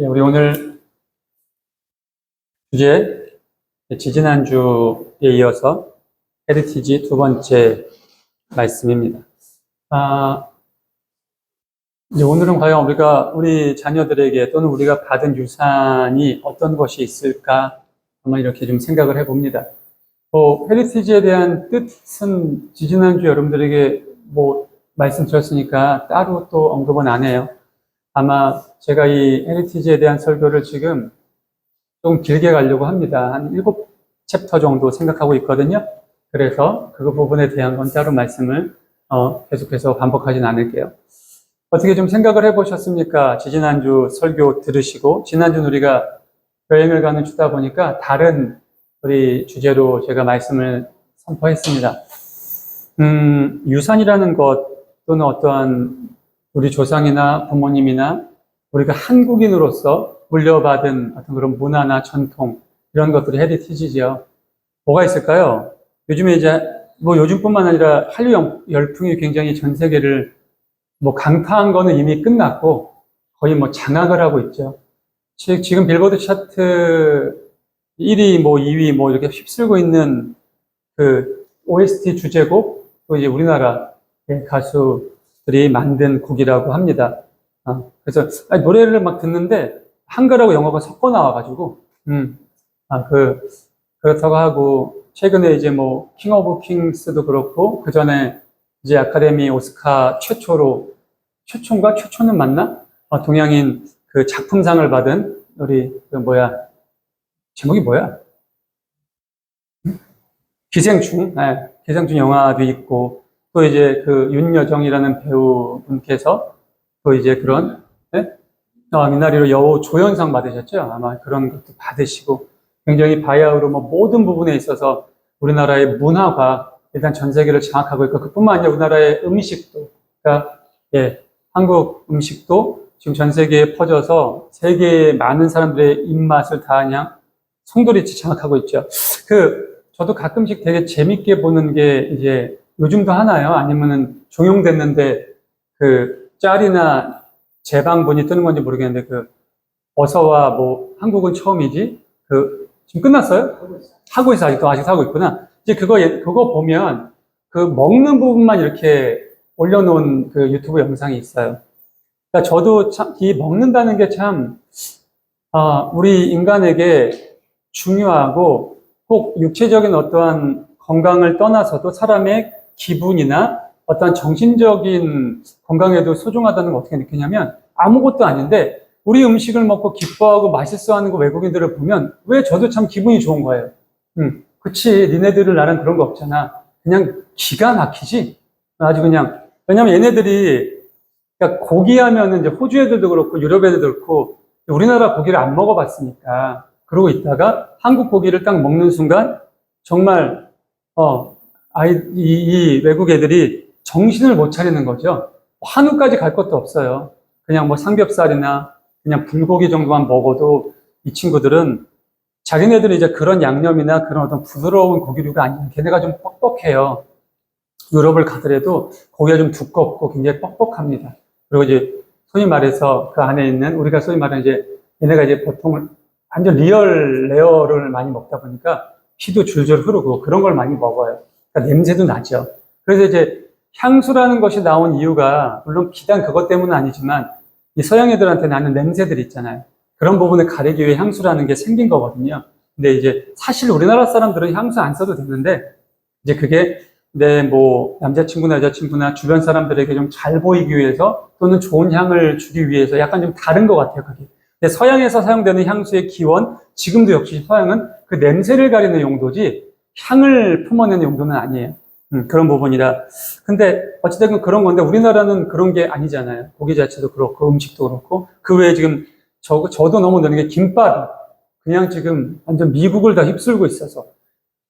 예, 우리 오늘 주제, 지지난주에 이어서 헤리티지 두 번째 말씀입니다. 이제 오늘은 과연 우리 자녀들에게 또는 우리가 받은 유산이 어떤 것이 있을까? 한번 이렇게 좀 생각을 해봅니다. 헤리티지에 대한 뜻은 지지난주 여러분들에게 말씀드렸으니까 따로 또 언급은 안 해요. 아마 제가 이 헤리티지에 대한 설교를 지금 좀 길게 가려고 합니다. 한 7챕터 정도 생각하고 있거든요. 그래서 그 부분에 대한 건 따로 말씀을 계속해서 반복하진 않을게요. 어떻게 좀 생각을 해보셨습니까? 지지난주 설교 들으시고, 지난주는 우리가 여행을 가는 주다 보니까 다른 우리 주제로 제가 말씀을 선포했습니다. 유산이라는 것 또는 어떠한 우리 조상이나 부모님이나 우리가 한국인으로서 물려받은 어떤 그런 문화나 전통, 이런 것들이 헤리티지죠. 뭐가 있을까요? 요즘에 이제, 요즘뿐만 아니라 한류 열풍이 굉장히 전 세계를 강타한 거는 이미 끝났고, 거의 장악을 하고 있죠. 지금 빌보드 차트 1위, 2위, 이렇게 휩쓸고 있는 그 OST 주제곡, 또 이제 우리나라 가수들이 만든 곡이라고 합니다. 그래서 노래를 막 듣는데 한글하고 영어가 섞어 나와가지고 그렇다고 하고, 최근에 이제 킹 오브 킹스도 그렇고, 그 전에 이제 아카데미 오스카 최초인가? 최초는 맞나? 동양인 그 작품상을 받은 우리 제목이 뭐야? 기생충, 기생충 영화도 있고, 또 이제 그 윤여정이라는 배우분께서 또 이제 그런, 미나리로 여우 조연상 받으셨죠? 아마 그런 것도 받으시고, 굉장히 바야흐로 모든 부분에 있어서 우리나라의 문화가 일단 전 세계를 장악하고 있고, 그뿐만 아니라 우리나라의 음식도, 그러니까, 한국 음식도 지금 전 세계에 퍼져서 세계의 많은 사람들의 입맛을 다 그냥 송두리째 장악하고 있죠. 저도 가끔씩 되게 재밌게 보는 게 이제 요즘도 하나요? 아니면은 종용됐는데 짤이나 제방본이 뜨는 건지 모르겠는데 어서와 한국은 처음이지? 지금 끝났어요? 하고 있어. 아직 하고 있구나. 이제 그거 보면 먹는 부분만 이렇게 올려놓은 유튜브 영상이 있어요. 그러니까 저도 참, 이 먹는다는 게 참, 우리 인간에게 중요하고 꼭 육체적인 어떠한 건강을 떠나서도 사람의 기분이나 어떤 정신적인 건강에도 소중하다는 걸 어떻게 느끼냐면, 아무것도 아닌데 우리 음식을 먹고 기뻐하고 맛있어하는 거 외국인들을 보면 왜 저도 참 기분이 좋은 거예요. 그치, 니네들은 나랑 그런 거 없잖아. 그냥 기가 막히지. 아주 그냥, 왜냐면 얘네들이, 그러니까 고기 하면은 이제 호주 애들도 그렇고 유럽 애들도 그렇고 우리나라 고기를 안 먹어봤으니까, 그러고 있다가 한국 고기를 딱 먹는 순간 정말 이 외국 애들이 정신을 못 차리는 거죠. 한우까지 갈 것도 없어요. 그냥 삼겹살이나 그냥 불고기 정도만 먹어도 이 친구들은, 자기네들은 이제 그런 양념이나 그런 어떤 부드러운 고기류가 아니라 걔네가 좀 뻑뻑해요. 유럽을 가더라도 고기가 좀 두껍고 굉장히 뻑뻑합니다. 그리고 이제 소위 말해서 그 안에 있는, 우리가 소위 말하는 이제 얘네가 이제 보통 완전 레어를 많이 먹다 보니까 피도 줄줄 흐르고 그런 걸 많이 먹어요. 그러니까 냄새도 나죠. 그래서 이제 향수라는 것이 나온 이유가, 물론 비단 그것 때문은 아니지만 이 서양 애들한테 나는 냄새들이 있잖아요. 그런 부분을 가리기 위해 향수라는 게 생긴 거거든요. 근데 이제 사실 우리나라 사람들은 향수 안 써도 되는데, 이제 그게 남자친구나 여자친구나 주변 사람들에게 좀 잘 보이기 위해서 또는 좋은 향을 주기 위해서 약간 좀 다른 것 같아요, 그게. 근데 서양에서 사용되는 향수의 기원, 지금도 역시 서양은 그 냄새를 가리는 용도지 향을 품어내는 용도는 아니에요. 그런 부분이라. 근데 어찌됐든 그런 건데 우리나라는 그런 게 아니잖아요. 고기 자체도 그렇고 음식도 그렇고. 그 외에 지금 저도 너무 느는 게 김밥이 그냥 지금 완전 미국을 다 휩쓸고 있어서.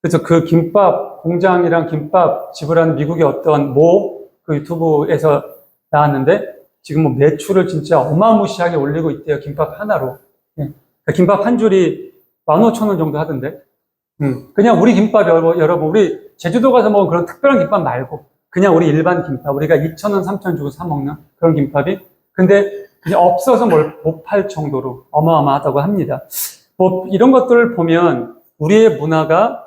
그래서 그 김밥 공장이랑 김밥 집을 하는 미국의 어떤 그 유튜브에서 나왔는데, 지금 매출을 진짜 어마무시하게 올리고 있대요. 김밥 하나로. 그러니까 김밥 한 줄이 15,000원 정도 하던데. 그냥 우리 김밥 여러분, 우리 제주도 가서 먹은 그런 특별한 김밥 말고 그냥 우리 일반 김밥, 우리가 2,000원, 3,000원 주고 사 먹는 그런 김밥이, 근데 이제 없어서 못 팔 정도로 어마어마하다고 합니다. 뭐 이런 것들을 보면 우리의 문화가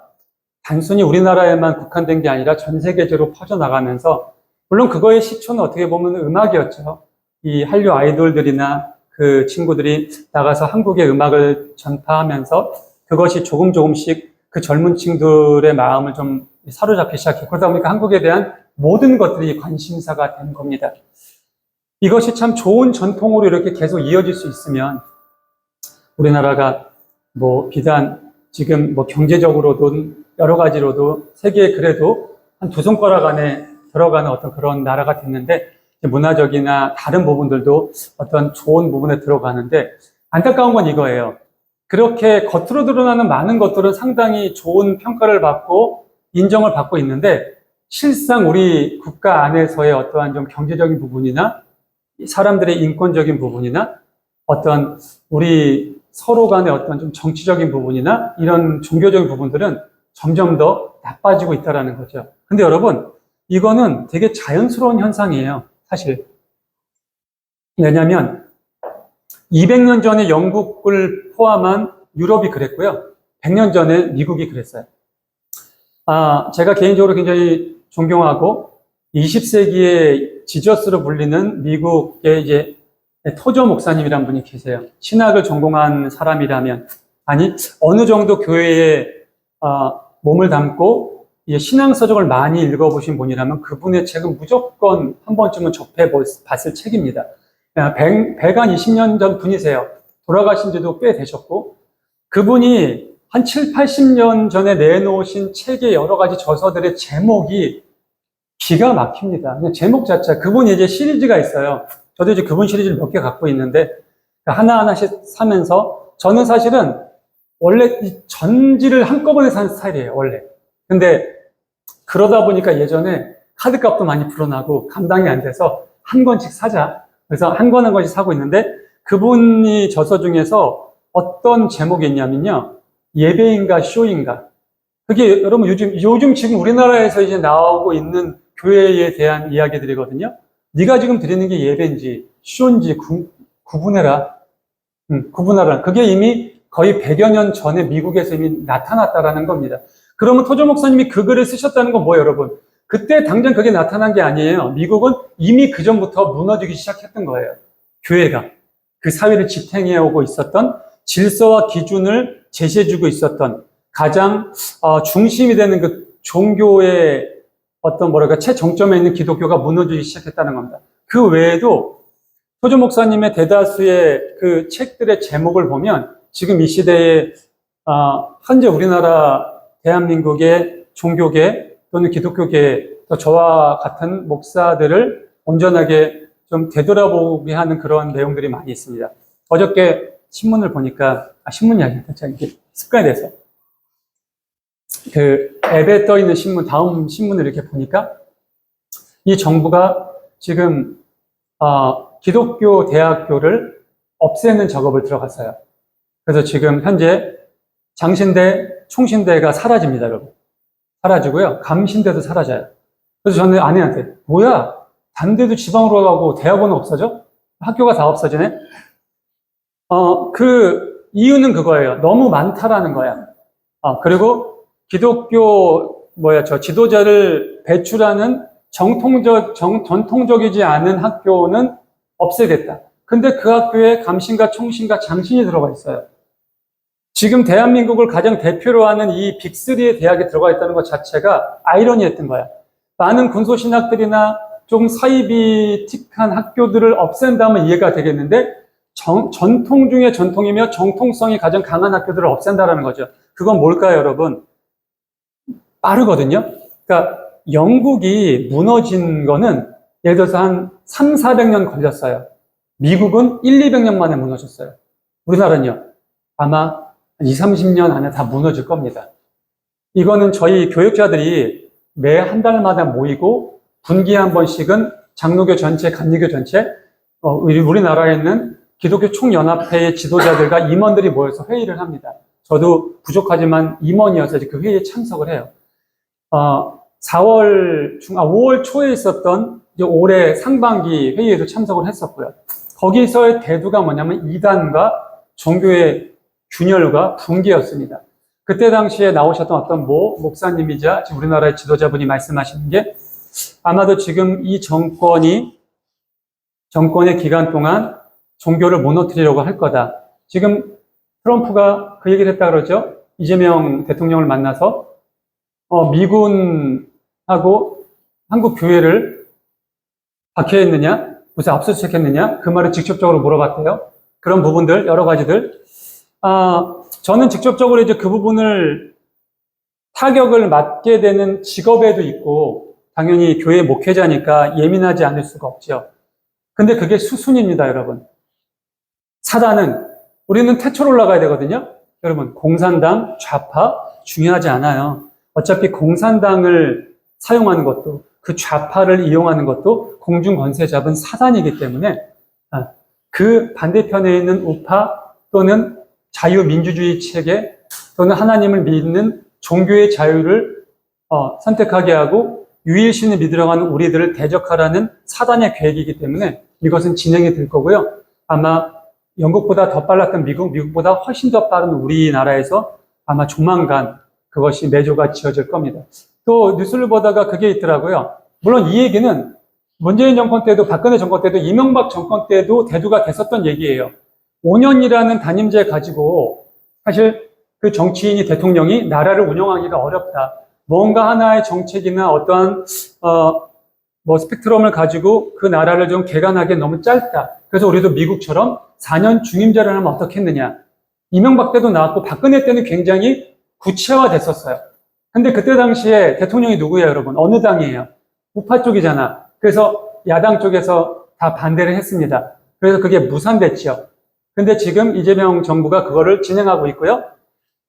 단순히 우리나라에만 국한된 게 아니라 전 세계적으로 퍼져나가면서, 물론 그거의 시초는 어떻게 보면 음악이었죠. 이 한류 아이돌들이나 그 친구들이 나가서 한국의 음악을 전파하면서 그것이 조금씩 그 젊은 층들의 마음을 좀 사로잡기 시작했고, 그러다 보니까 한국에 대한 모든 것들이 관심사가 된 겁니다. 이것이 참 좋은 전통으로 이렇게 계속 이어질 수 있으면 우리나라가 뭐 비단 지금 뭐 경제적으로도 여러 가지로도 세계에 그래도 한 두 손가락 안에 들어가는 어떤 그런 나라가 됐는데, 문화적이나 다른 부분들도 어떤 좋은 부분에 들어가는데, 안타까운 건 이거예요. 그렇게 겉으로 드러나는 많은 것들은 상당히 좋은 평가를 받고 인정을 받고 있는데, 실상 우리 국가 안에서의 어떠한 좀 경제적인 부분이나 사람들의 인권적인 부분이나 어떤 우리 서로 간의 어떤 좀 정치적인 부분이나 이런 종교적인 부분들은 점점 더 나빠지고 있다는 거죠. 근데 여러분, 이거는 되게 자연스러운 현상이에요, 사실. 왜냐하면 200년 전에 영국을 포함한 유럽이 그랬고요. 100년 전에 미국이 그랬어요. 제가 개인적으로 굉장히 존경하고 20세기의 지저스로 불리는 미국의 이제 토저 목사님이란 분이 계세요. 신학을 전공한 사람이라면, 아니 어느 정도 교회에 몸을 담고 신앙서적을 많이 읽어보신 분이라면 그분의 책은 무조건 한 번쯤은 접해봤을 책입니다. 120년 전 분이세요. 돌아가신 지도 꽤 되셨고, 그분이 한 7, 80년 전에 내놓으신 책의 여러 가지 저서들의 제목이 기가 막힙니다. 그냥 제목 자체, 그분이 이제 시리즈가 있어요. 저도 이제 그분 시리즈를 몇 개 갖고 있는데, 하나하나씩 사면서, 저는 사실은 원래 이 전지를 한꺼번에 산 스타일이에요, 원래. 근데 그러다 보니까 예전에 카드값도 많이 불어나고 감당이 안 돼서 한 권씩 사자. 그래서 한 권씩 사고 있는데, 그분이 저서 중에서 어떤 제목이 있냐면요. 예배인가 쇼인가. 그게 여러분 요즘 지금 우리나라에서 이제 나오고 있는 교회에 대한 이야기들이거든요. 네가 지금 드리는 게 예배인지 쇼인지 구분해라. 구분하라. 그게 이미 거의 100여 년 전에 미국에서 이미 나타났다라는 겁니다. 그러면 토조 목사님이 그 글을 쓰셨다는 건 뭐예요, 여러분? 그때 당장 그게 나타난 게 아니에요. 미국은 이미 그 전부터 무너지기 시작했던 거예요. 교회가. 그 사회를 지탱해오고 있었던 질서와 기준을 제시해주고 있었던 가장 중심이 되는 그 종교의 어떤 최정점에 있는 기독교가 무너지기 시작했다는 겁니다. 그 외에도 토조 목사님의 대다수의 그 책들의 제목을 보면 지금 이 시대에 현재 우리나라 대한민국의 종교계 또는 기독교계, 또 저와 같은 목사들을 온전하게 좀 되돌아보게 하는 그런 내용들이 많이 있습니다. 어저께 신문을 보니까, 신문이 아니라 이게 습관이 돼서 그 앱에 떠 있는 신문, 다음 신문을 이렇게 보니까 이 정부가 지금 기독교 대학교를 없애는 작업을 들어갔어요. 그래서 지금 현재 장신대, 총신대가 사라집니다, 여러분. 사라지고요. 감신대도 사라져요. 그래서 저는 아내한테, 뭐야? 단대도 지방으로 가고 대학원은 없어져? 학교가 다 없어지네? 그 이유는 그거예요. 너무 많다라는 거야. 그리고 기독교, 지도자를 배출하는 전통적이지 않은 학교는 없애겠다. 근데 그 학교에 감신과 총신과 장신이 들어가 있어요. 지금 대한민국을 가장 대표로 하는 이 빅3의 대학에 들어가 있다는 것 자체가 아이러니했던 거야. 많은 군소신학들이나 좀 사이비틱한 학교들을 없앤다면 이해가 되겠는데, 전통 중에 전통이며 정통성이 가장 강한 학교들을 없앤다는 거죠. 그건 뭘까요, 여러분? 빠르거든요? 그러니까 영국이 무너진 거는 예를 들어서 한 3, 400년 걸렸어요. 미국은 1, 200년 만에 무너졌어요. 우리나라는요, 아마 20, 30년 안에 다 무너질 겁니다. 이거는 저희 교육자들이 매 한 달마다 모이고 분기에 한 번씩은 장로교 전체, 감리교 전체, 우리나라에 있는 기독교 총연합회의 지도자들과 임원들이 모여서 회의를 합니다. 저도 부족하지만 임원이어서 그 회의에 참석을 해요. 5월 초에 있었던 이제 올해 상반기 회의에도 참석을 했었고요. 거기서의 대두가 뭐냐면 이단과 종교의 균열과 붕괴였습니다. 그때 당시에 나오셨던 어떤 목사님이자 지금 우리나라의 지도자분이 말씀하시는 게 아마도 지금 이 정권의 기간 동안 종교를 무너뜨리려고 할 거다. 지금 트럼프가 그 얘기를 했다 그러죠. 이재명 대통령을 만나서 미군하고 한국 교회를 박해했느냐, 무슨 압수수색했느냐, 그 말을 직접적으로 물어봤대요. 그런 부분들, 여러 가지들. 저는 직접적으로 이제 그 부분을 타격을 맞게 되는 직업에도 있고, 당연히 교회 목회자니까 예민하지 않을 수가 없죠. 근데 그게 수순입니다, 여러분. 사단은, 우리는 태초로 올라가야 되거든요. 여러분, 공산당, 좌파, 중요하지 않아요. 어차피 공산당을 사용하는 것도, 그 좌파를 이용하는 것도 공중 권세 잡은 사단이기 때문에, 그 반대편에 있는 우파 또는 자유민주주의 체계 또는 하나님을 믿는 종교의 자유를 선택하게 하고 유일신을 믿으러 가는 우리들을 대적하라는 사단의 계획이기 때문에 이것은 진행이 될 거고요. 아마 영국보다 더 빨랐던 미국보다 훨씬 더 빠른 우리나라에서 아마 조만간 그것이 매조가 지어질 겁니다. 또 뉴스를 보다가 그게 있더라고요. 물론 이 얘기는 문재인 정권 때도 박근혜 정권 때도 이명박 정권 때도 대두가 됐었던 얘기예요. 5년이라는 단임제 가지고 사실 그 정치인이 대통령이 나라를 운영하기가 어렵다. 뭔가 하나의 정책이나 어떠한 스펙트럼을 가지고 그 나라를 좀 개간하기 너무 짧다. 그래서 우리도 미국처럼 4년 중임제를 하면 어떻겠느냐. 이명박 때도 나왔고 박근혜 때는 굉장히 구체화됐었어요. 근데 그때 당시에 대통령이 누구예요, 여러분? 어느 당이에요? 우파 쪽이잖아. 그래서 야당 쪽에서 다 반대를 했습니다. 그래서 그게 무산됐죠. 근데 지금 이재명 정부가 그거를 진행하고 있고요.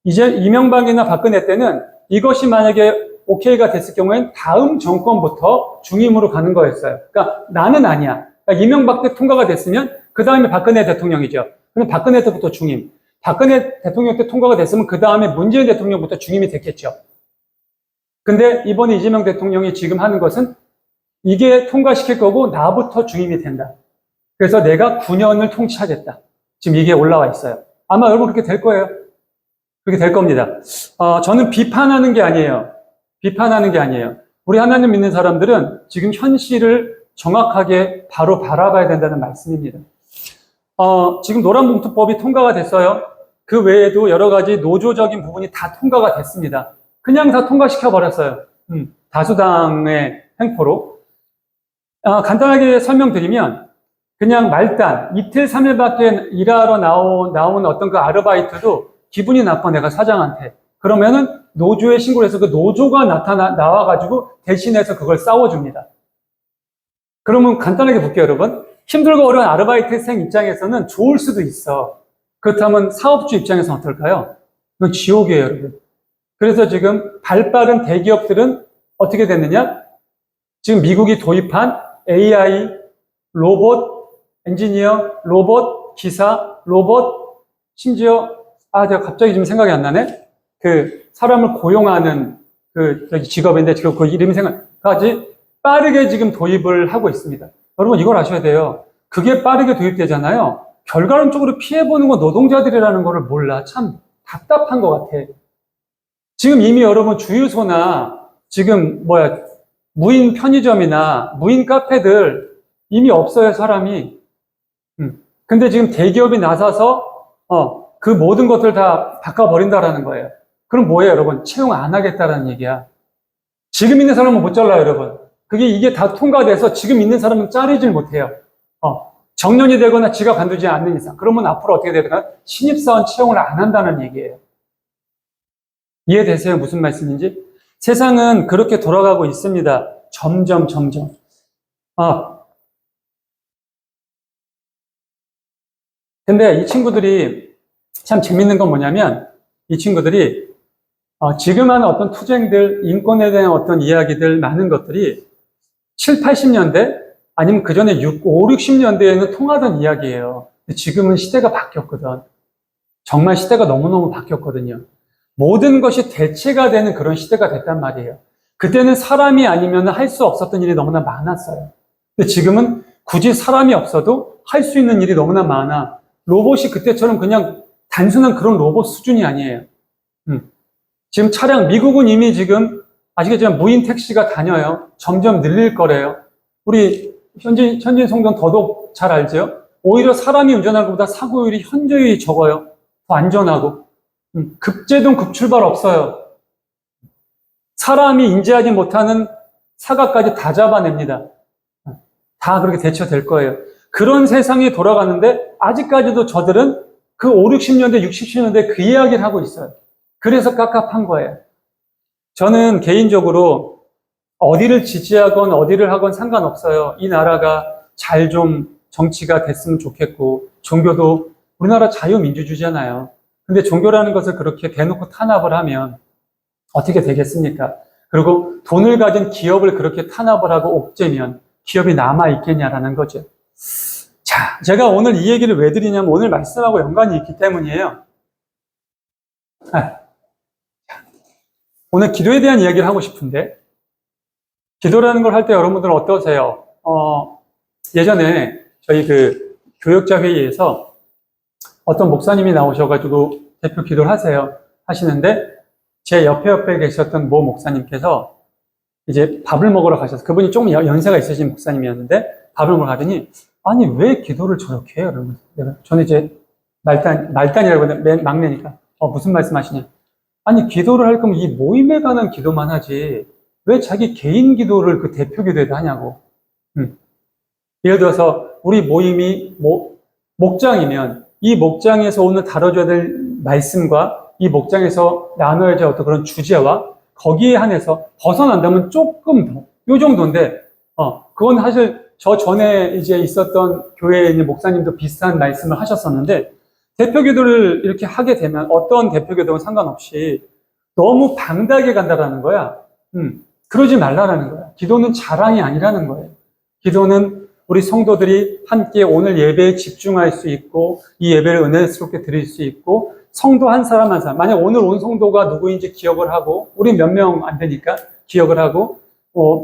이제 이명박이나 박근혜 때는 이것이 만약에 오케이가 됐을 경우엔 다음 정권부터 중임으로 가는 거였어요. 그러니까 나는 아니야. 그러니까 이명박 때 통과가 됐으면 그 다음에 박근혜 대통령이죠. 그럼 박근혜 때부터 중임. 박근혜 대통령 때 통과가 됐으면 그 다음에 문재인 대통령부터 중임이 됐겠죠. 근데 이번에 이재명 대통령이 지금 하는 것은 이게 통과시킬 거고 나부터 중임이 된다. 그래서 내가 9년을 통치하겠다. 지금 이게 올라와 있어요. 아마 여러분 그렇게 될 거예요. 그렇게 될 겁니다. 저는 비판하는 게 아니에요. 비판하는 게 아니에요. 우리 하나님 믿는 사람들은 지금 현실을 정확하게 바로 바라봐야 된다는 말씀입니다. 지금 노란봉투법이 통과가 됐어요. 그 외에도 여러 가지 노조적인 부분이 다 통과가 됐습니다. 그냥 다 통과시켜버렸어요. 다수당의 횡포로. 간단하게 설명드리면 그냥 말단, 이틀, 3일밖에 일하러 나온 어떤 그 아르바이트도 기분이 나빠, 내가 사장한테. 그러면은 노조에 신고를 해서 그 노조가 나와가지고 대신해서 그걸 싸워줍니다. 그러면 간단하게 볼게요, 여러분. 힘들고 어려운 아르바이트생 입장에서는 좋을 수도 있어. 그렇다면 사업주 입장에서는 어떨까요? 이건 지옥이에요, 여러분. 그래서 지금 발빠른 대기업들은 어떻게 됐느냐? 지금 미국이 도입한 AI, 로봇, 엔지니어, 로봇, 기사, 로봇, 심지어, 제가 갑자기 좀 생각이 안 나네? 그, 사람을 고용하는 그, 직업인데 지금 그 이름이 생각까지 빠르게 지금 도입을 하고 있습니다. 여러분, 이걸 아셔야 돼요. 그게 빠르게 도입되잖아요. 결과론적으로 피해보는 건 노동자들이라는 거를 몰라. 참 답답한 것 같아. 지금 이미 여러분 주유소나 지금 무인 편의점이나 무인 카페들 이미 없어요, 사람이. 근데 지금 대기업이 나서서 그 모든 것들 다 바꿔버린다라는 거예요. 그럼 뭐예요, 여러분? 채용 안 하겠다라는 얘기야. 지금 있는 사람은 못 잘라요, 여러분. 이게 다 통과돼서 지금 있는 사람은 자르질 못해요. 정년이 되거나 지가 관두지 않는 이상. 그러면 앞으로 어떻게 되든가 신입사원 채용을 안 한다는 얘기예요. 이해되세요? 무슨 말씀인지? 세상은 그렇게 돌아가고 있습니다. 점점. 근데 이 친구들이 참 재밌는 건 뭐냐면, 이 친구들이 지금 하는 어떤 투쟁들, 인권에 대한 어떤 이야기들, 많은 것들이 7, 80년대, 아니면 그 전에 5, 60년대에는 통하던 이야기예요. 근데 지금은 시대가 바뀌었거든. 정말 시대가 너무너무 바뀌었거든요. 모든 것이 대체가 되는 그런 시대가 됐단 말이에요. 그때는 사람이 아니면 할 수 없었던 일이 너무나 많았어요. 근데 지금은 굳이 사람이 없어도 할 수 있는 일이 너무나 많아. 로봇이 그때처럼 그냥 단순한 그런 로봇 수준이 아니에요. 지금 차량, 미국은 이미 지금 아시겠지만 무인 택시가 다녀요. 점점 늘릴 거래요. 우리 현진 성도는 더더욱 잘 알죠? 오히려 사람이 운전하는 것보다 사고율이 현저히 적어요. 더 안전하고. 급제동 급출발 없어요. 사람이 인지하지 못하는 사각까지 다 잡아냅니다. 다 그렇게 대처될 거예요. 그런 세상에 돌아가는데 아직까지도 저들은 그 5, 60년대, 60년대 그 이야기를 하고 있어요. 그래서 깝깝한 거예요. 저는 개인적으로 어디를 지지하건 어디를 하건 상관없어요. 이 나라가 잘 좀 정치가 됐으면 좋겠고, 종교도 우리나라 자유민주주의잖아요. 근데 종교라는 것을 그렇게 대놓고 탄압을 하면 어떻게 되겠습니까? 그리고 돈을 가진 기업을 그렇게 탄압을 하고 옥죄면 기업이 남아있겠냐라는 거죠. 자, 제가 오늘 이 얘기를 왜 드리냐면 오늘 말씀하고 연관이 있기 때문이에요. 오늘 기도에 대한 이야기를 하고 싶은데, 기도라는 걸 할 때 여러분들은 어떠세요? 예전에 저희 그 교역자 회의에서 어떤 목사님이 나오셔가지고 대표 기도를 하시는데, 제 옆에 계셨던 모 목사님께서 이제 밥을 먹으러 가셔서, 그분이 조금 연세가 있으신 목사님이었는데, 밥을 먹으러 가더니, 아니, 왜 기도를 저렇게 해요? 여러분. 저는 이제 말단이라고 하는데, 막내니까. 무슨 말씀 하시냐? 아니, 기도를 할 거면 이 모임에 관한 기도만 하지, 왜 자기 개인 기도를 그 대표 기도에다 하냐고. 예를 들어서, 우리 모임이 목장이면, 이 목장에서 오늘 다뤄줘야 될 말씀과 이 목장에서 나눠야 될 어떤 그런 주제와 거기에 한해서 벗어난다면 조금 더, 요 정도인데, 그건 사실 저 전에 이제 있었던 교회에 있는 목사님도 비슷한 말씀을 하셨었는데, 대표 기도를 이렇게 하게 되면 어떤 대표 기도는 상관없이 너무 방대하게 간다라는 거야. 그러지 말라라는 거야. 기도는 자랑이 아니라는 거예요. 기도는 우리 성도들이 함께 오늘 예배에 집중할 수 있고, 이 예배를 은혜스럽게 드릴 수 있고, 성도 한 사람 한 사람, 만약 오늘 온 성도가 누구인지 기억을 하고, 우리 몇 명 안 되니까 기억을 하고,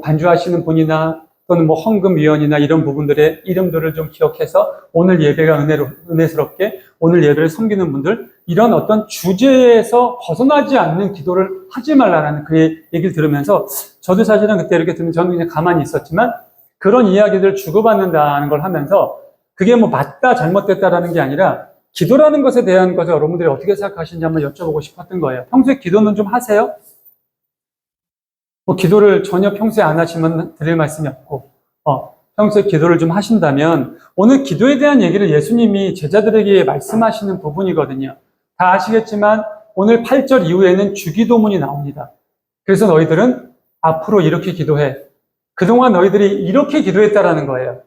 반주하시는 분이나 또는 헌금위원이나 이런 부분들의 이름들을 좀 기억해서 오늘 예배가 은혜스럽게 오늘 예배를 섬기는 분들, 이런 어떤 주제에서 벗어나지 않는 기도를 하지 말라는 그 얘기를 들으면서, 저도 사실은 그때 이렇게 들으면 저는 그냥 가만히 있었지만, 그런 이야기들을 주고받는다는 걸 하면서 그게 맞다 잘못됐다라는 게 아니라 기도라는 것에 대한 것을 여러분들이 어떻게 생각하시는지 한번 여쭤보고 싶었던 거예요. 평소에 기도는 좀 하세요? 기도를 전혀 평소에 안 하시면 드릴 말씀이 없고, 평소에 기도를 좀 하신다면, 오늘 기도에 대한 얘기를 예수님이 제자들에게 말씀하시는 부분이거든요. 다 아시겠지만 오늘 8절 이후에는 주기도문이 나옵니다. 그래서 너희들은 앞으로 이렇게 기도해. 그동안 너희들이 이렇게 기도했다라는 거예요.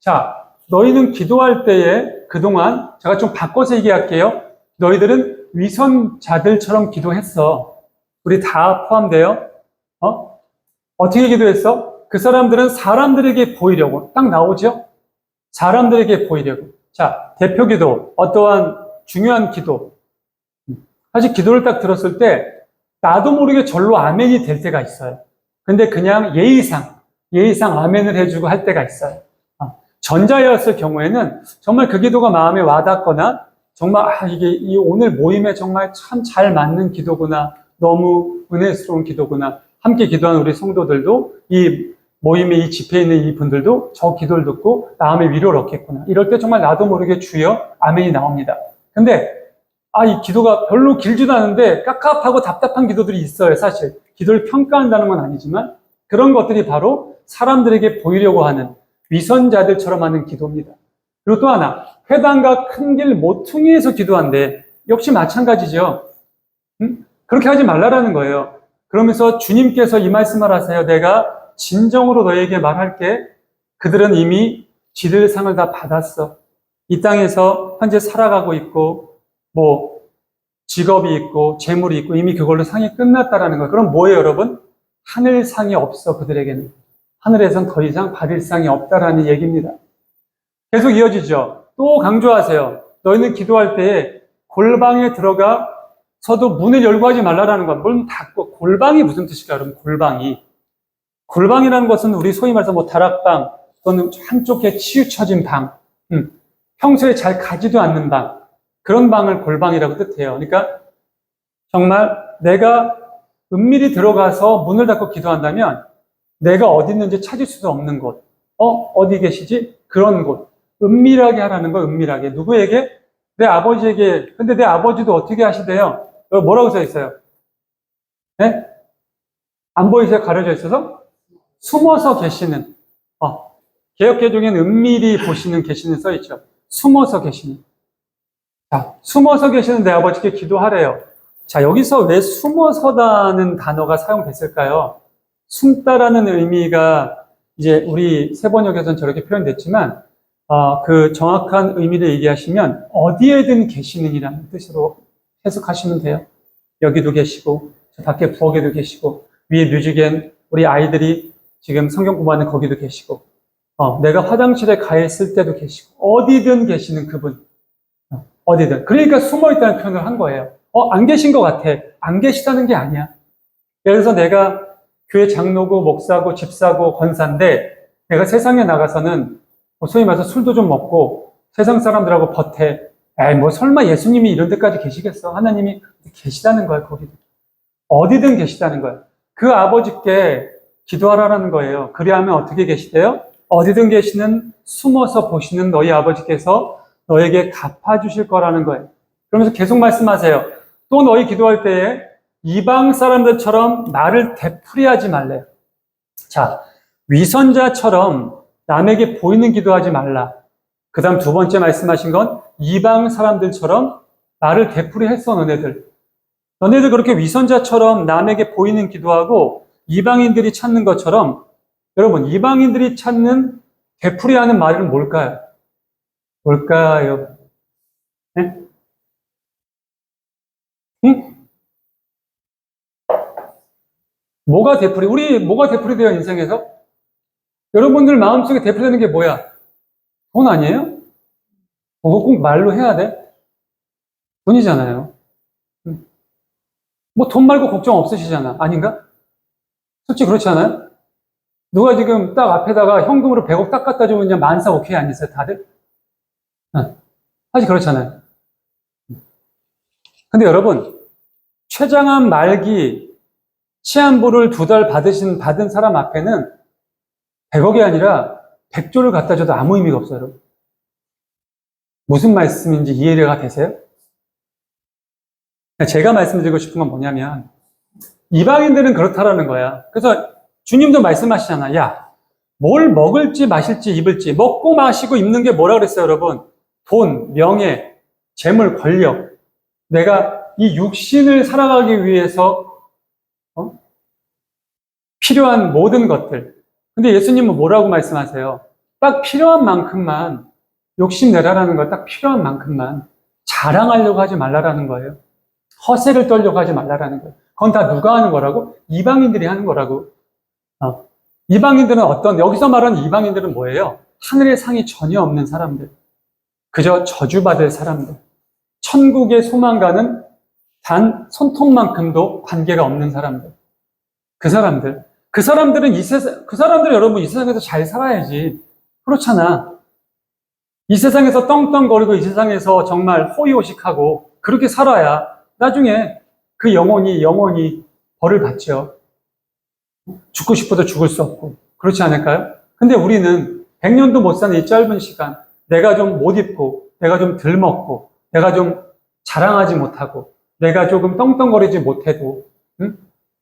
자, 너희는 기도할 때에 그동안, 제가 좀 바꿔서 얘기할게요. 너희들은 위선자들처럼 기도했어. 우리 다 포함돼요. 어떻게 기도했어? 그 사람들은 사람들에게 보이려고. 딱 나오죠? 사람들에게 보이려고. 자, 대표 기도, 어떠한 중요한 기도. 사실 기도를 딱 들었을 때 나도 모르게 절로 아멘이 될 때가 있어요. 근데 그냥 예의상 아멘을 해주고 할 때가 있어요. 전자였을 경우에는 정말 그 기도가 마음에 와닿거나, 정말 이게 이 오늘 모임에 정말 참 잘 맞는 기도구나, 너무 은혜스러운 기도구나, 함께 기도하는 우리 성도들도, 이 모임에 이 집회에 있는 이 분들도 저 기도를 듣고 마음의 위로를 얻겠구나, 이럴 때 정말 나도 모르게 주여 아멘이 나옵니다. 근데 이 기도가 별로 길지도 않은데 깝깝하고 답답한 기도들이 있어요. 사실 기도를 평가한다는 건 아니지만 그런 것들이 바로 사람들에게 보이려고 하는 위선자들처럼 하는 기도입니다. 그리고 또 하나, 회당과 큰 길 모퉁이에서 기도한대. 역시 마찬가지죠. 그렇게 하지 말라라는 거예요. 그러면서 주님께서 이 말씀을 하세요. 내가 진정으로 너에게 말할게. 그들은 이미 지들 상을 다 받았어. 이 땅에서 현재 살아가고 있고, 직업이 있고, 재물이 있고, 이미 그걸로 상이 끝났다라는 거예요. 그럼 뭐예요, 여러분? 하늘 상이 없어, 그들에게는. 하늘에선 더 이상 받을 상이 없다라는 얘기입니다. 계속 이어지죠. 또 강조하세요. 너희는 기도할 때에 골방에 들어가서도 문을 열고 하지 말라라는 거야. 문 닫고. 골방이 무슨 뜻일까요, 여러분? 골방이라는 것은 우리 소위 말해서 다락방, 또는 한쪽에 치우쳐진 방, 평소에 잘 가지도 않는 방, 그런 방을 골방이라고 뜻해요. 그러니까 정말 내가 은밀히 들어가서 문을 닫고 기도한다면 내가 어디 있는지 찾을 수도 없는 곳, 어디 계시지? 그런 곳. 은밀하게 하라는 거, 은밀하게. 누구에게? 내 아버지에게. 근데 내 아버지도 어떻게 하시대요? 여기 뭐라고 써 있어요? 네? 안 보이세요? 가려져 있어서? 숨어서 계시는. 개역개정에는 은밀히 보시는 계시는 써 있죠. 숨어서 계시는. 자, 숨어서 계시는 내 아버지께 기도하래요. 자, 여기서 왜 숨어서다는 단어가 사용됐을까요? 숨다라는 의미가 이제 우리 세번역에서는 저렇게 표현됐지만, 그 정확한 의미를 얘기하시면 어디에든 계시는 이라는 뜻으로 해석하시면 돼요. 여기도 계시고, 저 밖에 부엌에도 계시고, 위에 뮤직엔 우리 아이들이 지금 성경 공부하는 거기도 계시고, 내가 화장실에 가 있을 때도 계시고, 어디든 계시는 그분. 어디든. 그러니까 숨어있다는 표현을 한 거예요. 안 계신 것 같아. 안 계시다는 게 아니야. 예를 들어서 내가 교회 장로고, 목사고, 집사고, 권사인데, 내가 세상에 나가서는, 소위 말해서 술도 좀 먹고, 세상 사람들하고 버텨. 뭐 설마 예수님이 이런 데까지 계시겠어? 하나님이 계시다는 거야, 거기도. 어디든 계시다는 거야. 그 아버지께 기도하라는 거예요. 그리하면 어떻게 계시대요? 어디든 계시는 숨어서 보시는 너희 아버지께서 너에게 갚아주실 거라는 거예요. 그러면서 계속 말씀하세요. 또 너희 기도할 때에 이방 사람들처럼 나를 되풀이하지 말래요. 자, 위선자처럼 남에게 보이는 기도하지 말라. 그 다음 두 번째 말씀하신 건 이방 사람들처럼 나를 되풀이했어, 너네들. 너네들 그렇게 위선자처럼 남에게 보이는 기도하고 이방인들이 찾는 것처럼, 여러분, 이방인들이 찾는 되풀이하는 말은 뭘까요? 뭘까요? 네? 응? 우리 뭐가 되풀이돼요, 인생에서? 여러분들 마음속에 되풀이되는 게 뭐야? 돈 아니에요? 그거 꼭 말로 해야 돼? 돈이잖아요. 뭐 돈 말고 걱정 없으시잖아. 아닌가? 솔직히 그렇지 않아요? 누가 지금 딱 앞에다가 현금으로 100억 딱 갖다 주면 그냥 만사 오케이 아니세요, 다들? 사실 그렇잖아요. 근데 여러분, 최장암 말기 치안부를 2달 받은 사람 앞에는 100억이 아니라 100조를 갖다 줘도 아무 의미가 없어요, 여러분. 무슨 말씀인지 이해가 되세요? 제가 말씀드리고 싶은 건 뭐냐면, 이방인들은 그렇다라는 거야. 그래서 주님도 말씀하시잖아. 야, 뭘 먹을지 마실지 입을지, 먹고 마시고 입는 게 뭐라 그랬어요, 여러분? 돈, 명예, 재물, 권력. 내가 이 육신을 살아가기 위해서 필요한 모든 것들. 근데 예수님은 뭐라고 말씀하세요? 딱 필요한 만큼만 욕심내라라는 거, 딱 필요한 만큼만 자랑하려고 하지 말라라는 거예요. 허세를 떨려고 하지 말라라는 거예요. 그건 다 누가 하는 거라고? 이방인들이 하는 거라고. 이방인들은 여기서 말하는 이방인들은 뭐예요? 하늘의 상이 전혀 없는 사람들. 그저 저주받을 사람들. 천국의 소망과는 단 손톱만큼도 관계가 없는 사람들. 그 사람들은 그 사람들 여러분 이 세상에서 잘 살아야지. 그렇잖아. 이 세상에서 떵떵거리고 이 세상에서 정말 호의호식하고 그렇게 살아야 나중에 그 영혼이 벌을 받죠. 죽고 싶어도 죽을 수 없고. 그렇지 않을까요? 근데 우리는 100년도 못 사는 이 짧은 시간, 내가 좀 못 입고, 내가 좀 덜 먹고, 내가 좀 자랑하지 못하고, 내가 조금 떵떵거리지 못해도,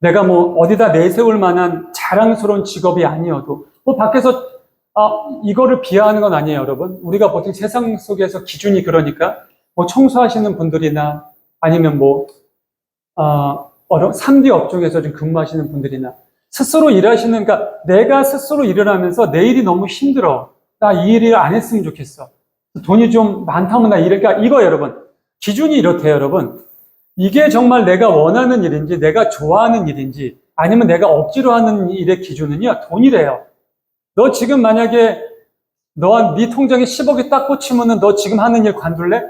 내가 뭐 어디다 내세울 만한 자랑스러운 직업이 아니어도, 뭐 밖에서 이거를 비하하는 건 아니에요, 여러분. 우리가 보통 세상 속에서 기준이 그러니까, 뭐 청소하시는 분들이나, 아니면 뭐, 3D 업종에서 좀 근무하시는 분들이나, 스스로 일하시는, 그러니까 내가 스스로 일을 하면서 내 일이 너무 힘들어. 나 이 일을 안 했으면 좋겠어. 돈이 좀 많다면 나 그러니까 이거 여러분, 기준이 이렇대요, 여러분. 이게 정말 내가 원하는 일인지, 내가 좋아하는 일인지, 아니면 내가 억지로 하는 일의 기준은요, 돈이래요. 너 지금 만약에 네 통장에 10억이 딱 꽂히면은 너 지금 하는 일 관둘래?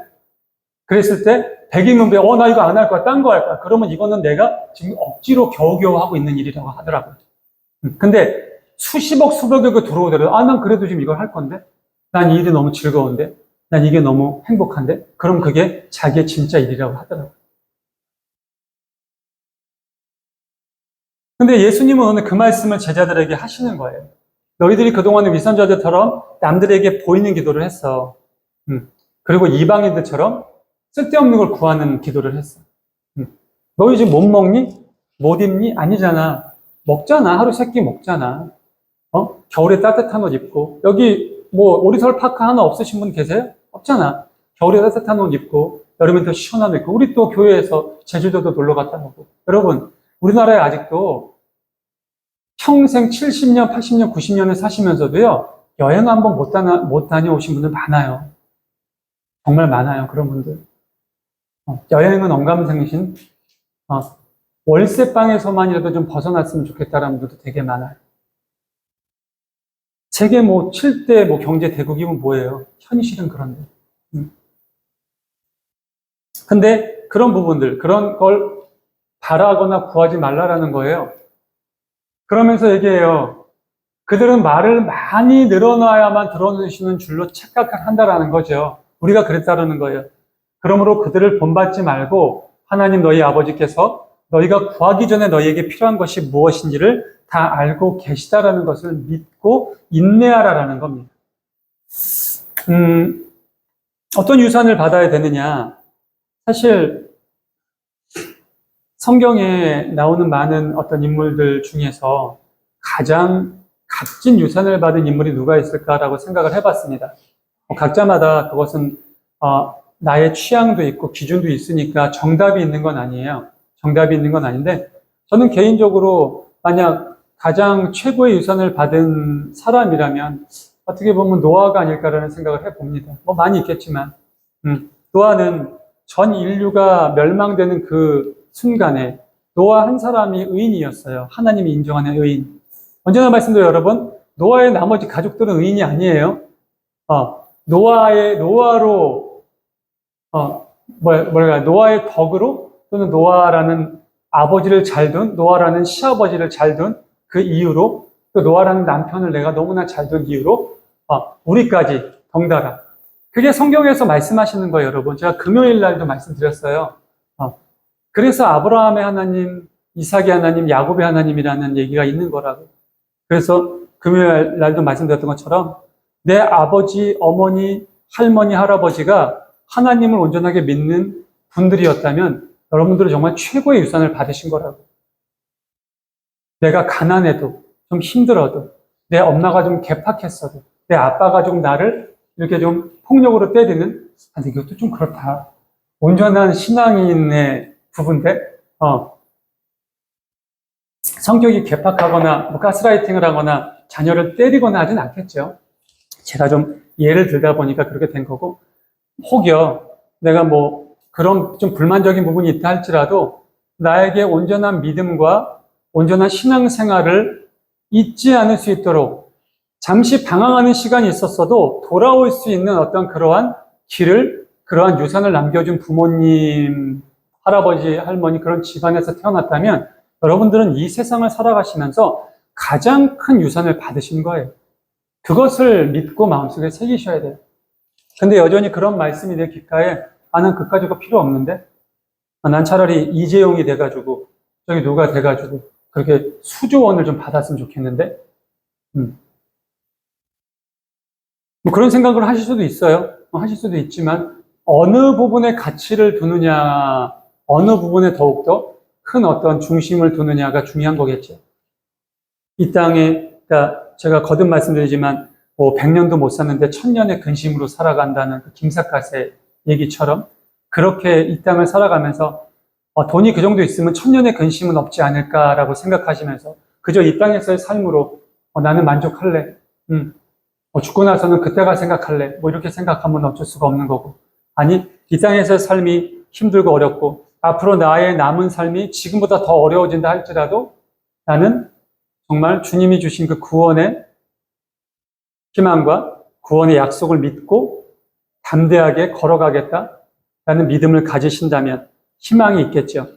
그랬을 때 100이면 나 이거 안 할 거야. 딴 거 할 거야. 그러면 이거는 내가 지금 억지로 겨우겨우 하고 있는 일이라고 하더라고요. 근데 수십억, 수백억 들어오더라도, 난 그래도 지금 이걸 할 건데? 난 이 일이 너무 즐거운데? 난 이게 너무 행복한데? 그럼 그게 자기의 진짜 일이라고 하더라고요. 근데 예수님은 오늘 그 말씀을 제자들에게 하시는 거예요. 너희들이 그동안은 위선자들처럼 남들에게 보이는 기도를 했어. 그리고 이방인들처럼 쓸데없는 걸 구하는 기도를 했어. 너희 지금 못 먹니? 못 입니? 아니잖아. 먹잖아. 하루 세 끼 먹잖아. 겨울에 따뜻한 옷 입고. 여기 뭐 오리털 파카 하나 없으신 분 계세요? 없잖아. 겨울에 따뜻한 옷 입고 여름엔 더 시원한 옷 입고. 우리 또 교회에서 제주도도 놀러 갔다 오고. 여러분, 우리나라에 아직도 평생 70년, 80년, 90년을 사시면서도요, 여행 한번 못 다녀오신 분들 많아요. 정말 많아요, 그런 분들. 여행은 언감생신, 월세방에서만이라도 좀 벗어났으면 좋겠다라는 분들도 되게 많아요. 세계 뭐 7대 뭐 경제 대국이면 뭐예요? 현실은 그런데. 근데 그런 부분들, 그런 걸 바라거나 구하지 말라라는 거예요. 그러면서 얘기해요. 그들은 말을 많이 늘어놔야만 들어주시는 줄로 착각한다라는 거죠. 우리가 그랬다라는 거예요. 그러므로 그들을 본받지 말고 하나님 너희 아버지께서 너희가 구하기 전에 너희에게 필요한 것이 무엇인지를 다 알고 계시다라는 것을 믿고 인내하라라는 겁니다. 어떤 유산을 받아야 되느냐? 사실 성경에 나오는 많은 어떤 인물들 중에서 가장 값진 유산을 받은 인물이 누가 있을까라고 생각을 해봤습니다. 각자마다 그것은 나의 취향도 있고 기준도 있으니까 정답이 있는 건 아니에요. 정답이 있는 건 아닌데 저는 개인적으로 만약 가장 최고의 유산을 받은 사람이라면 어떻게 보면 노아가 아닐까라는 생각을 해봅니다. 뭐 많이 있겠지만 노아는 전 인류가 멸망되는 그 순간에 노아 한 사람이 의인이었어요. 하나님이 인정하는 의인. 언제나 말씀드려요, 여러분. 노아의 나머지 가족들은 의인이 아니에요. 노아로, 노아의 덕으로 또는 노아라는 아버지를 잘 둔, 노아라는 시아버지를 잘 둔 그 이유로 또 노아라는 남편을 내가 너무나 잘 둔 이유로 우리까지 덩달아. 그게 성경에서 말씀하시는 거예요, 여러분. 제가 금요일 날도 말씀드렸어요. 그래서 아브라함의 하나님, 이삭의 하나님, 야곱의 하나님이라는 얘기가 있는 거라고. 그래서 금요일 날도 말씀드렸던 것처럼 내 아버지, 어머니, 할머니, 할아버지가 하나님을 온전하게 믿는 분들이었다면 여러분들은 정말 최고의 유산을 받으신 거라고. 내가 가난해도, 좀 힘들어도, 내 엄마가 좀 개팍했어도, 내 아빠가 좀 나를 이렇게 좀 폭력으로 때리는, 근데 이것도 좀 그렇다. 온전한 신앙인의 부분인데, 성격이 개팍하거나, 뭐 가스라이팅을 하거나, 자녀를 때리거나 하진 않겠죠. 제가 좀 예를 들다 보니까 그렇게 된 거고, 혹여 내가 뭐 그런 좀 불만적인 부분이 있다 할지라도, 나에게 온전한 믿음과 온전한 신앙생활을 잊지 않을 수 있도록 잠시 방황하는 시간이 있었어도 돌아올 수 있는 어떤 그러한 길을, 그러한 유산을 남겨준 부모님, 할아버지, 할머니 그런 집안에서 태어났다면 여러분들은 이 세상을 살아가시면서 가장 큰 유산을 받으신 거예요. 그것을 믿고 마음속에 새기셔야 돼요. 근데 여전히 그런 말씀이 내 귓가에 난 그까지가 필요 없는데 난 차라리 이재용이 돼가지고 저기 누가 돼가지고 그렇게 수조원을 좀 받았으면 좋겠는데 뭐 그런 생각을 하실 수도 있어요. 하실 수도 있지만 어느 부분에 가치를 두느냐, 어느 부분에 더욱더 큰 어떤 중심을 두느냐가 중요한 거겠죠. 이 땅에, 그러니까 제가 거듭 말씀드리지만 뭐 100년도 못 사는데 1000년의 근심으로 살아간다는 그 김삿갓의 얘기처럼 그렇게 이 땅을 살아가면서 돈이 그 정도 있으면 1000년의 근심은 없지 않을까라고 생각하시면서 그저 이 땅에서의 삶으로 나는 만족할래. 죽고 나서는 그때가 생각할래. 뭐 이렇게 생각하면 어쩔 수가 없는 거고. 아니, 이 땅에서의 삶이 힘들고 어렵고 앞으로 나의 남은 삶이 지금보다 더 어려워진다 할지라도 나는 정말 주님이 주신 그 구원의 희망과 구원의 약속을 믿고 담대하게 걸어가겠다라는 믿음을 가지신다면 희망이 있겠죠.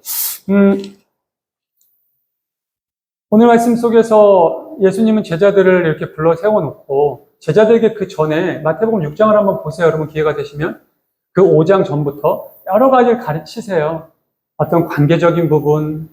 오늘 말씀 속에서 예수님은 제자들을 이렇게 불러 세워놓고 제자들에게 그 전에 마태복음 6장을 한번 보세요. 여러분 기회가 되시면 그 5장 전부터 여러 가지를 가르치세요. 어떤 관계적인 부분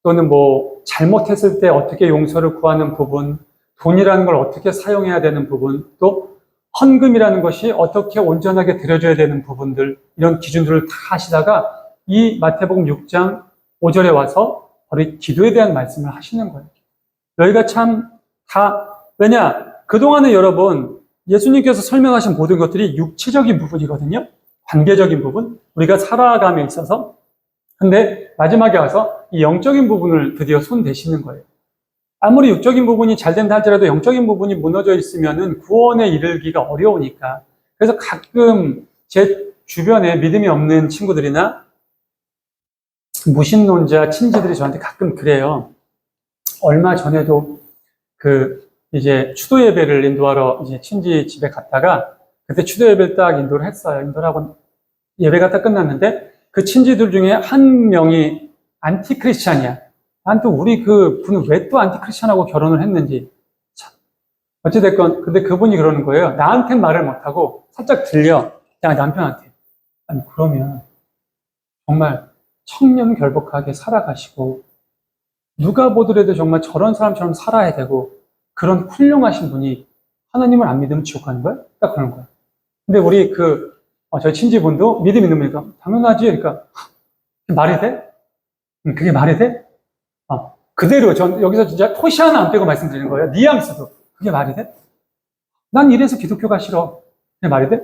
또는 뭐 잘못했을 때 어떻게 용서를 구하는 부분, 돈이라는 걸 어떻게 사용해야 되는 부분, 또 헌금이라는 것이 어떻게 온전하게 드려줘야 되는 부분들, 이런 기준들을 다 하시다가 이 마태복음 6장 5절에 와서 바로 기도에 대한 말씀을 하시는 거예요. 여기가 참 왜냐? 그동안에 여러분, 예수님께서 설명하신 모든 것들이 육체적인 부분이거든요. 관계적인 부분, 우리가 살아감에 있어서. 근데 마지막에 와서 이 영적인 부분을 드디어 손 대시는 거예요. 아무리 육적인 부분이 잘 된다 할지라도 영적인 부분이 무너져 있으면은 구원에 이르기가 어려우니까. 그래서 가끔 제 주변에 믿음이 없는 친구들이나 무신론자 친지들이 저한테 가끔 그래요. 얼마 전에도 이제 추도 예배를 인도하러 이제 친지 집에 갔다가 그때 추도 예배를 딱 인도를 했어요. 인도를 하고 예배가 딱 끝났는데 그 친지들 중에 한 명이 안티크리스찬이야. 난 또 우리 그 분은 왜 또 안티크리스찬하고 결혼을 했는지. 참. 어찌됐건, 근데 그분이 그러는 거예요. 나한텐 말을 못하고 살짝 들려. 그냥 남편한테. 아니, 그러면 정말 청렴결복하게 살아가시고 누가 보더라도 정말 저런 사람처럼 살아야 되고 그런 훌륭하신 분이 하나님을 안 믿으면 지옥 가는 거야? 딱 그러는 거야. 근데 우리 저희 친지분도 믿음 있는 분이니까 당연하지. 그러니까 말이 돼? 그게 말이 돼? 그대로 전 여기서 진짜 토시 하나 안 빼고 말씀드리는 거예요. 뉘앙스도. 그게 말이 돼? 난 이래서 기독교가 싫어. 그게 말이 돼?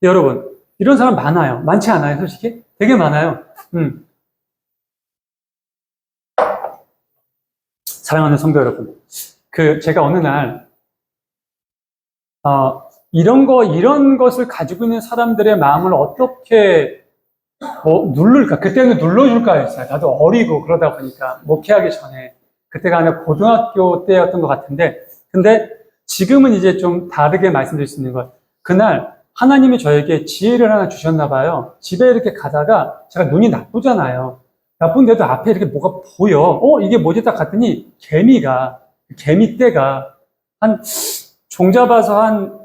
여러분, 이런 사람 많아요. 많지 않아요, 솔직히? 되게 많아요. 사랑하는 성도 여러분. 제가 어느 날, 이런 것을 가지고 있는 사람들의 마음을 어떻게 누를까? 그때는 눌러줄까 했어요. 나도 어리고 그러다 보니까, 목회하기 전에. 그때가 아니라 고등학교 때였던 것 같은데, 근데 지금은 이제 좀 다르게 말씀드릴 수 있는 것. 그날 하나님이 저에게 지혜를 하나 주셨나 봐요. 집에 이렇게 가다가 제가 눈이 나쁘잖아요. 나쁜데도 앞에 이렇게 뭐가 보여. 이게 뭐지? 딱 갔더니 개미떼가 종 잡아서 한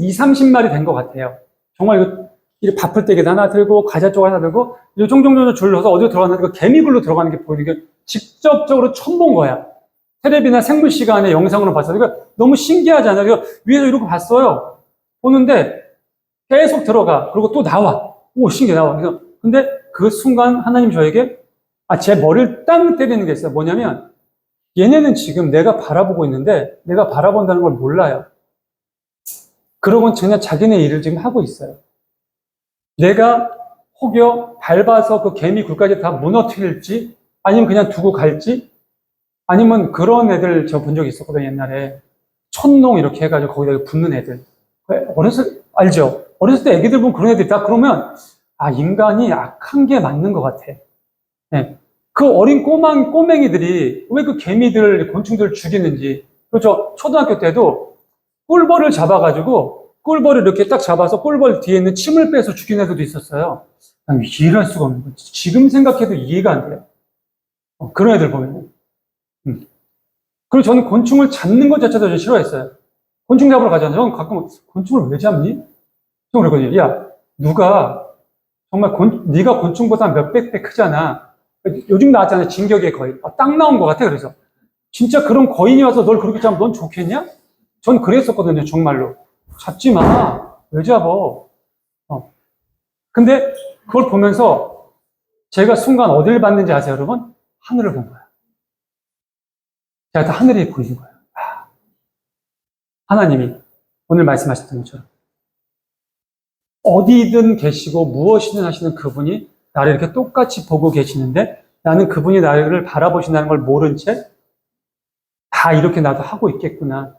2, 30마리 된 것 같아요. 정말 이렇게 밥풀 떼기 하나 들고, 과자 쪽 하나 들고, 이렇게 종종종 줄러서 어디로 들어갔는데 그 개미굴로 들어가는 게 보이는 게 직접적으로 처음 본 거야. 텔레비나 생물 시간에 영상으로 봤어요. 그러니까 너무 신기하잖아요. 그러니까 위에서 이렇게 봤어요. 보는데 계속 들어가. 그리고 또 나와. 오, 신기해, 나와. 근데 그 순간 하나님 저에게 제 머리를 땅 때리는 게 있어요. 뭐냐면 얘네는 지금 내가 바라보고 있는데 내가 바라본다는 걸 몰라요. 그러고는 그냥 자기네 일을 지금 하고 있어요. 내가 혹여 밟아서 그 개미 굴까지 다 무너뜨릴지 아니면 그냥 두고 갈지 아니면 그런 애들 저 본 적이 있었거든요. 옛날에 촌농 이렇게 해가지고 거기다 붙는 애들. 알죠? 어렸을 때 애기들 보면 그런 애들 있다. 그러면 인간이 악한 게 맞는 것 같아. 네. 그 어린 꼬맹이들이 왜 그 개미들, 곤충들을 죽이는지. 그렇죠. 초등학교 때도 꿀벌을 잡아가지고 꿀벌을 이렇게 딱 잡아서 꿀벌 뒤에 있는 침을 빼서 죽인 애들도 있었어요. 난 이해할 수가 없는 거지. 지금 생각해도 이해가 안 돼요. 그런 애들 보면. 그리고 저는 곤충을 잡는 것 자체도 좀 싫어했어요. 곤충 잡으러 가잖아요. 저는 가끔 곤충을 왜 잡니? 좀 그러거든요. 야, 누가 정말 네가 곤충보다 몇백 배 크잖아. 요즘 나왔잖아요. 진격의 거인. 딱 나온 것 같아. 그래서 진짜 그런 거인이 와서 널 그렇게 잡으면 넌 좋겠냐? 전 그랬었거든요. 정말로. 잡지 마. 왜 잡어? 근데 그걸 보면서 제가 순간 어디를 봤는지 아세요, 여러분? 하늘을 본 거야. 제가 다 하늘이 보이는 거예요. 하나님이 오늘 말씀하셨던 것처럼 어디든 계시고 무엇이든 하시는 그분이 나를 이렇게 똑같이 보고 계시는데 나는 그분이 나를 바라보신다는 걸 모른 채 다 이렇게 나도 하고 있겠구나.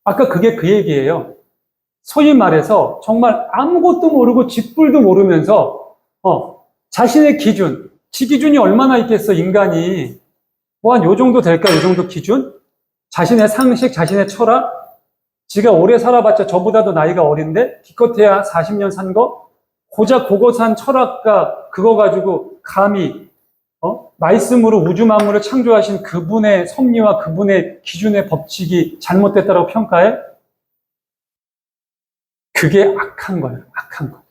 아까 그게 그 얘기예요. 소위 말해서 정말 아무것도 모르고 쥐뿔도 모르면서 자신의 기준, 지 기준이 얼마나 있겠어 인간이. 뭐 한 요 정도 될까? 요 정도 기준? 자신의 상식, 자신의 철학? 지가 오래 살아봤자 저보다도 나이가 어린데 기껏해야 40년 산 거? 고작 그거 산 철학가 그거 가지고 감히 말씀으로 우주 만물을 창조하신 그분의 섭리와 그분의 기준의 법칙이 잘못됐다고 평가해? 그게 악한 거예요. 악한 거.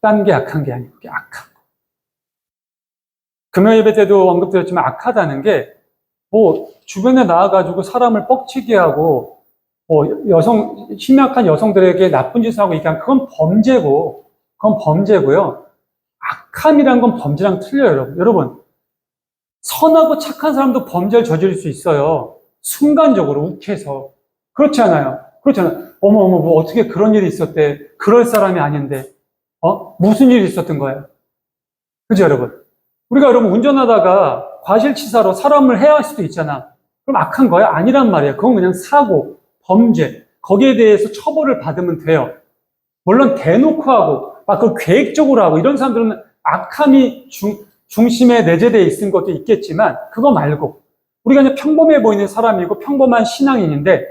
딴 게 악한 게 아니고 그게 악한 거. 금요 예배 때도 언급드렸지만 악하다는 게 뭐 주변에 나와가지고 사람을 뻑치게 하고 뭐 심약한 여성들에게 나쁜 짓을 하고 이게 그건 범죄고요. 악함이란 건 범죄랑 틀려요, 여러분. 선하고 착한 사람도 범죄를 저지를 수 있어요. 순간적으로 욱해서. 그렇지 않아요? 어머, 뭐 어떻게 그런 일이 있었대. 그럴 사람이 아닌데. 무슨 일이 있었던 거예요? 그죠, 여러분? 우리가 여러분 운전하다가 과실치사로 사람을 해할 수도 있잖아. 그럼 악한 거야? 아니란 말이에요. 그건 그냥 사고, 범죄. 거기에 대해서 처벌을 받으면 돼요. 물론 대놓고 하고, 그걸 계획적으로 하고, 이런 사람들은 악함이 중심에 내재되어 있는 것도 있겠지만, 그거 말고, 우리가 그냥 평범해 보이는 사람이고, 평범한 신앙인인데,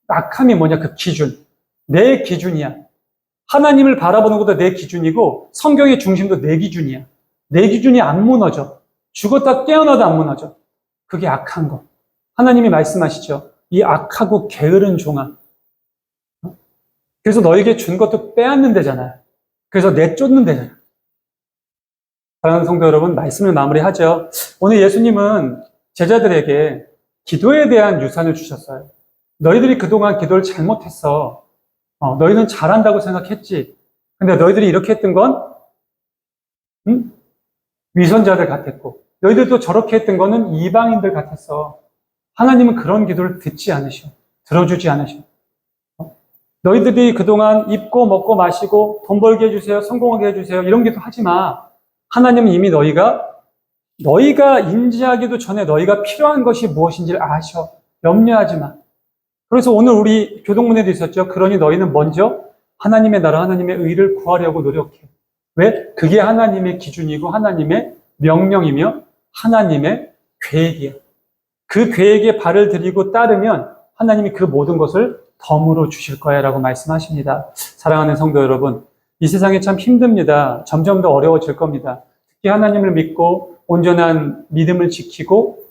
악함이 뭐냐? 그 기준. 내 기준이야. 하나님을 바라보는 것도 내 기준이고, 성경의 중심도 내 기준이야. 내 기준이 안 무너져. 죽었다 깨어나도 안 무너져. 그게 악한 거. 하나님이 말씀하시죠. 이 악하고 게으른 종아. 그래서 너에게 준 것도 빼앗는 데잖아요. 그래서 내쫓는 데잖아요. 사랑하는 성도 여러분, 말씀을 마무리하죠. 오늘 예수님은 제자들에게 기도에 대한 유산을 주셨어요. 너희들이 그동안 기도를 잘못했어. 너희는 잘한다고 생각했지. 근데 너희들이 이렇게 했던 건 위선자들 같았고, 너희들도 저렇게 했던 거는 이방인들 같았어. 하나님은 그런 기도를 듣지 않으셔. 들어주지 않으셔. 너희들이 그동안 입고 먹고 마시고 돈 벌게 해주세요. 성공하게 해주세요. 이런 기도 하지 마. 하나님은 이미 너희가 인지하기도 전에 너희가 필요한 것이 무엇인지를 아셔. 염려하지 마. 그래서 오늘 우리 교동문에도 있었죠. 그러니 너희는 먼저 하나님의 나라, 하나님의 의를 구하려고 노력해. 왜? 그게 하나님의 기준이고 하나님의 명령이며 하나님의 계획이에요. 그 계획에 발을 들이고 따르면 하나님이 그 모든 것을 덤으로 주실 거야 라고 말씀하십니다. 사랑하는 성도 여러분, 이 세상에 참 힘듭니다. 점점 더 어려워질 겁니다. 특히 하나님을 믿고 온전한 믿음을 지키고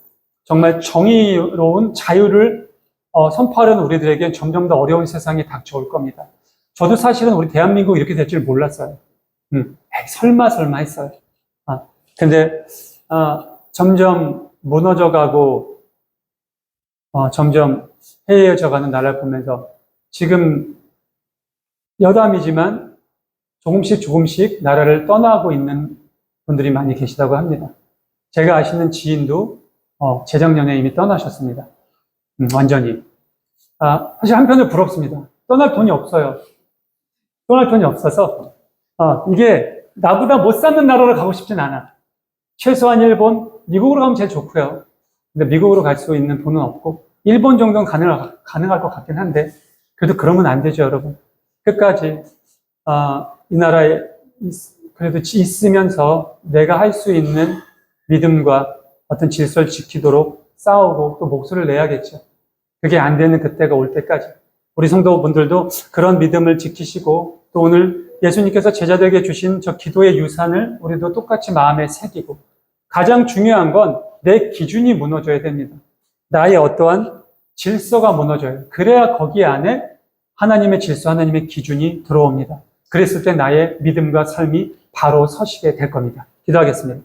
정말 정의로운 자유를 선포하려는 우리들에게 점점 더 어려운 세상이 닥쳐올 겁니다. 저도 사실은 우리 대한민국 이렇게 될 줄 몰랐어요. 설마 했어요. 근데 점점 무너져가고 점점 해이해져가는 나라를 보면서 지금 여담이지만 조금씩 나라를 떠나고 있는 분들이 많이 계시다고 합니다. 제가 아시는 지인도 재작년에 이미 떠나셨습니다. 완전히. 사실 한편으로 부럽습니다. 떠날 돈이 없어요. 떠날 돈이 없어서 이게 나보다 못 사는 나라로 가고 싶진 않아. 최소한 일본, 미국으로 가면 제일 좋고요. 근데 미국으로 갈 수 있는 돈은 없고 일본 정도는 가능할 것 같긴 한데 그래도 그러면 안 되죠, 여러분. 끝까지 이 나라에 그래도 있으면서 내가 할 수 있는 믿음과 어떤 질서를 지키도록 싸우고 또 목소리를 내야겠죠. 그게 안 되는 그때가 올 때까지 우리 성도분들도 그런 믿음을 지키시고 또 오늘 예수님께서 제자들에게 주신 저 기도의 유산을 우리도 똑같이 마음에 새기고 가장 중요한 건 내 기준이 무너져야 됩니다. 나의 어떠한 질서가 무너져요. 그래야 거기 안에 하나님의 질서, 하나님의 기준이 들어옵니다. 그랬을 때 나의 믿음과 삶이 바로 서시게 될 겁니다. 기도하겠습니다.